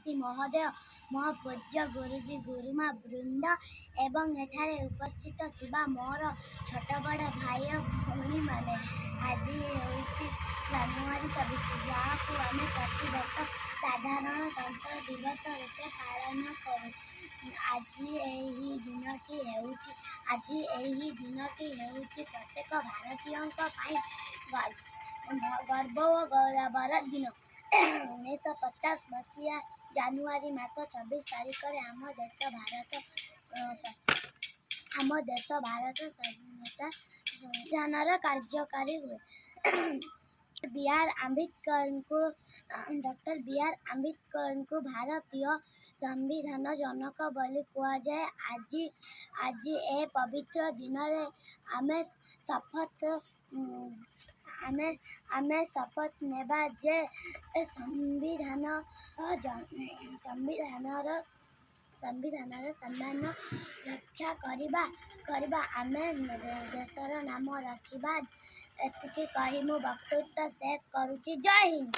सभापति महोदय, मो पूज्य गुरुजी गुरुमा वृंद एवं एठारे उपस्थित थिबा मोर छोट बड़ भाई भौणी माने आज होउछि जनवरी 26 जहाँ आम प्रति वर्ष साधारणतंत्र दिवस रूपे पालन करूँ। आज यही दिनटी हेउछि प्रत्येक भारतीयों गर्व और गौरवर दिन। 1950 मसीहा जानुआरी मास 24 तारिख आम देश भारत स्वाधीनता संविधान कार्यकारी हुए। डॉक्टर बी आर आंबेडकर को भारतीय संविधान जनक बोली कहा जाए। आज ए पवित्र दिन रे आमे शपथ नेबा जे संविधान सम्मान रक्षा करबा आमे देशर नाम रखिबा एतिकी कही मु वक्तव्य शेष करुछि। जय हिंद।